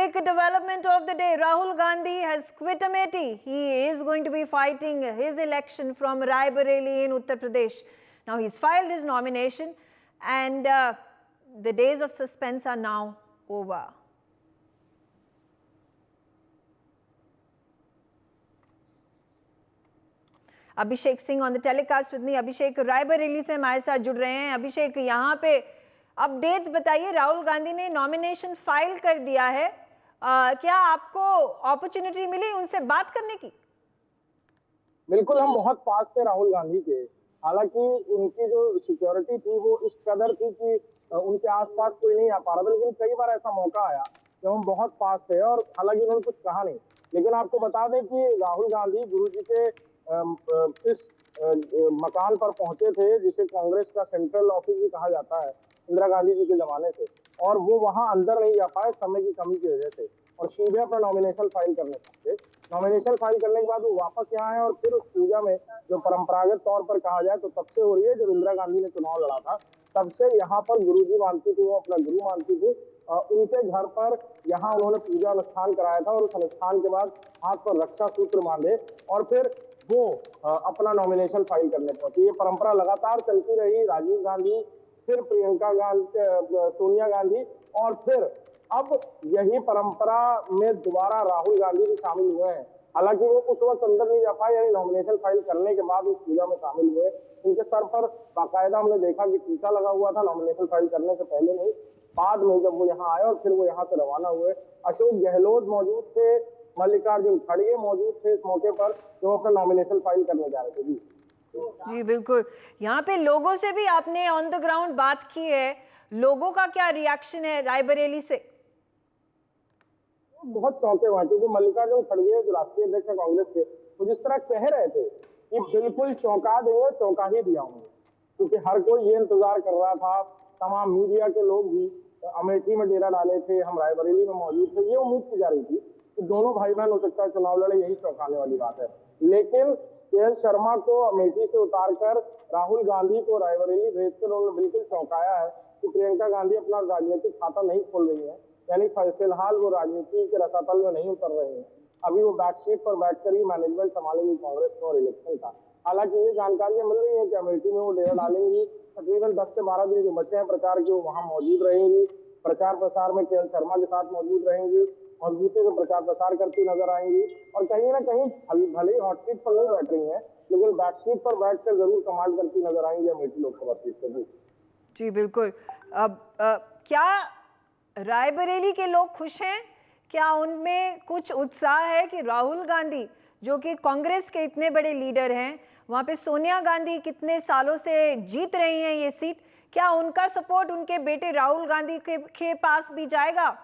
big development of the day. Rahul Gandhi has quit Amethi. He is going to be fighting his election from Raebareli in Uttar Pradesh. Now he's filed his nomination and the days of suspense are now over. Abhishek Singh on the telecast with me. Abhishek Raebareli से हमारे साथ जुड़ रहे हैं. अभिषेक, यहाँ पे updates बताइए. राहुल गांधी ने नॉमिनेशन फाइल कर दिया है. क्या आपको अपॉर्चुनिटी मिली उनसे बात करने की? बिल्कुल, हम बहुत पास थे राहुल गांधी के. हालांकि उनकी जो सिक्योरिटी थी वो इस कदर थी कि उनके आसपास कोई नहीं आ पा रहा था, लेकिन कई बार ऐसा मौका आया जब हम बहुत पास थे और हालांकि उन्होंने कुछ कहा नहीं. लेकिन आपको बता दें कि राहुल गांधी गुरु जी के इस मकान पर पहुंचे थे जिसे कांग्रेस का सेंट्रल ऑफिस भी कहा जाता है इंदिरा गांधी जी के जमाने से, और वो वहां अंदर नहीं जा पाए समय की कमी की वजह से, और सीधे अपना नॉमिनेशन फाइल करने पहुंचे. नॉमिनेशन फाइल करने के बाद वो वापस यहाँ आए और फिर उस पूजा में जो परंपरागत तौर पर कहा जाए तो तब से हो रही है. जब इंदिरा गांधी ने चुनाव लड़ा था तब से यहाँ पर गुरु जी मानती थी, वो अपना गुरु मानती थी. उनके घर पर यहाँ उन्होंने पूजा अनुष्ठान कराया था और उस अनुष्ठान के बाद हाथ पर रक्षा सूत्र बांधे और फिर वो अपना नॉमिनेशन फाइल करने पहुंचे. ये परंपरा लगातार चलती रही. राजीव गांधी, फिर प्रियंका गांधी, सोनिया गांधी, और फिर अब यही परंपरा में दोबारा राहुल गांधी भी शामिल हुए हैं. हालांकि वो उस वक्त अंदर नहीं जा पाए, यानी नॉमिनेशन फाइल करने के बाद उस पूजा में शामिल हुए. उनके सर पर बाकायदा हमने देखा कि टीका लगा हुआ था. नॉमिनेशन फाइल करने से पहले नहीं, बाद में जब वो यहाँ आए और फिर वो यहाँ से रवाना हुए. अशोक गहलोत मौजूद थे, मल्लिकार्जुन खड़गे मौजूद थे इस मौके पर, जो अपना नॉमिनेशन फाइल करने जा रहे थे. जी बिल्कुल. यहाँ पे लोगों से भी आपने ऑन द ग्राउंड बात की है. लोगों का क्या रिएक्शन है रायबरेली से? बहुत चौंके हुए, क्योंकि मल्लिकार्जुन खड़गे जो राष्ट्रीय अध्यक्ष है कांग्रेस के, वो जिस तरह कह रहे थे कि बिल्कुल चौंका देंगे, चौंका ही दिया होंगे, क्योंकि हर कोई ये इंतजार कर रहा था. तमाम मीडिया के लोग भी अमेठी में डेरा डाले थे, हम रायबरेली में मौजूद थे. ये उम्मीद की जा रही थी कि दोनों भाई बहन हो सकता है चुनाव लड़े, यही चौंकाने वाली बात है. लेकिन के शर्मा को अमेठी से उतारकर राहुल गांधी को रायबरेली भेजकर उन्होंने बिल्कुल चौंकाया है कि प्रियंका गांधी अपना राजनीतिक खाता नहीं खोल रही है, यानी फिलहाल वो राजनीति के रसातल में नहीं उतर रहे हैं. अभी वो बैकसीट पर बैठकर ही मैनेजमेंट संभालेंगी कांग्रेस को और इलेक्शन का. हालांकि ये जानकारियां मिल रही है कि अमेठी में वो डेरा डालेंगी. तकरीबन 10 से 12 दिन जो बचे हैं प्रचार के, वो वहां मौजूद रहेंगी. प्रचार प्रसार में के शर्मा के साथ मौजूद रहेंगी, मजबूती से प्रचार प्रसार करती नजर आएंगी, और कहीं ना कहीं भले हॉट सीट पर नहीं बैठ रही हैं, लेकिन बैक सीट पर बैठकर जरूर कमांड करती नजर आएंगी अमेठी लोकसभा सीट पर भी. जी बिल्कुल. अब क्या रायबरेली के लोग खुश हैं? क्या उनमें कुछ उत्साह है कि राहुल गांधी जो कि कांग्रेस के इतने बड़े लीडर हैं, वहाँ पे सोनिया गांधी कितने सालों से जीत रही हैं ये सीट, क्या उनका सपोर्ट उनके बेटे राहुल गांधी के पास भी जाएगा?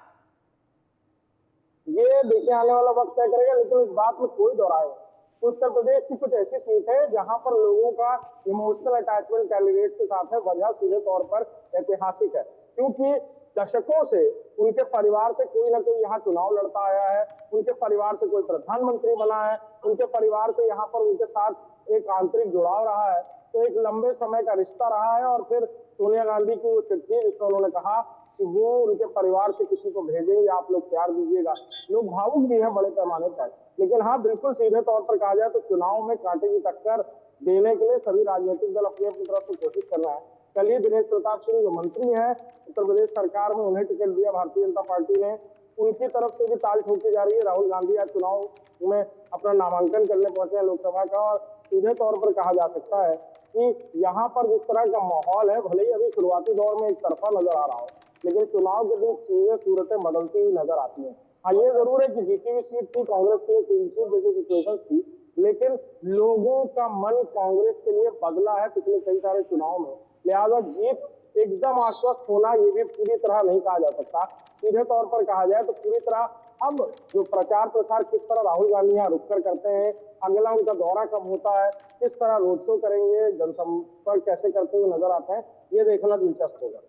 ये देखने आने वाला वक्त तय करेगा, लेकिन इस बात में कोई दो राय है. उत्तर प्रदेश की कुछ ऐसी सीट है जहां पर लोगों का इमोशनल अटैचमेंट कैंडिडेट्स के साथ है. वजह सीधे तौर पर ऐतिहासिक है, क्योंकि दशकों से उनके परिवार से कोई ना कोई यहाँ चुनाव लड़ता आया है, उनके परिवार से कोई प्रधानमंत्री बना है, उनके परिवार से यहाँ पर उनके साथ एक आंतरिक जुड़ाव रहा है. तो एक लंबे समय का रिश्ता रहा है. और फिर सोनिया गांधी की वो चिट्ठी जिसमें उन्होंने कहा कि वो उनके परिवार से किसी को भेजेंगे, आप लोग प्यार दीजिएगा. लोग भावुक भी हैं बड़े पैमाने पर. लेकिन हाँ, बिल्कुल सीधे तौर पर कहा जाए तो चुनाव में कांटे की टक्कर देने के लिए सभी राजनीतिक दल अपनी अपनी तरफ से कोशिश कर रहे हैं. कल ही दिनेश प्रताप सिंह जो मंत्री हैं उत्तर प्रदेश सरकार में, उन्हें टिकट दिया भारतीय जनता पार्टी ने. उनकी तरफ से भी ताल ठोकी जा रही है. राहुल गांधी आज चुनाव में अपना नामांकन करने पहुंचे हैं लोकसभा का, और सीधे तौर पर कहा जा सकता है कि यहाँ पर जिस तरह का माहौल है, भले ही अभी शुरुआती दौर में एक तरफा नजर आ रहा हो, लेकिन चुनाव के दिन सीधे सूरतें बदलती हुई नजर आती हैं. हाँ, ये जरूर है कि जीती हुई सीट थी कांग्रेस के लिए, क्लीन सीट जैसी सिचुएशन थी, लेकिन लोगों का मन कांग्रेस के लिए बदला है पिछले कई सारे चुनाव में. लिहाजा जीत एकदम आश्वस्त होना ये भी पूरी तरह नहीं कहा जा सकता. सीधे तौर पर कहा जाए तो पूरी तरह अब जो प्रचार प्रसार किस तरह राहुल गांधी यहाँ रुककर करते हैं, अगला उनका दौरा कब होता है, किस तरह रोड शो करेंगे, जनसंपर्क कैसे करते हुए नजर आते हैं, ये देखना दिलचस्प होगा.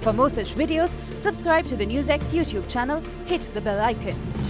For more such videos, subscribe to the NewsX YouTube channel, hit the bell icon.